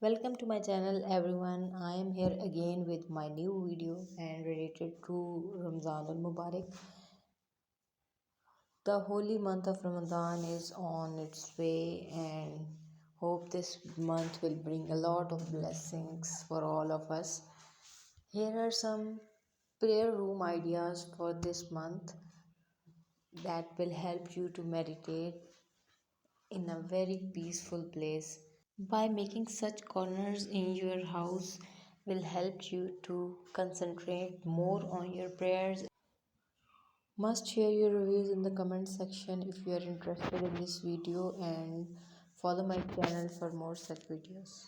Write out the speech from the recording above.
Welcome to my channel everyone. I am here again with my new video and related to Ramadan al Mubarak. The holy month of Ramadan is on its way and hope this month will bring a lot of blessings for all of us. Here are some prayer room ideas for this month that will help you to meditate in a very peaceful place. By making such corners in your house will help you to concentrate more on your prayers. Must share your reviews in the comment section if you are interested in this video and follow my channel for more such videos.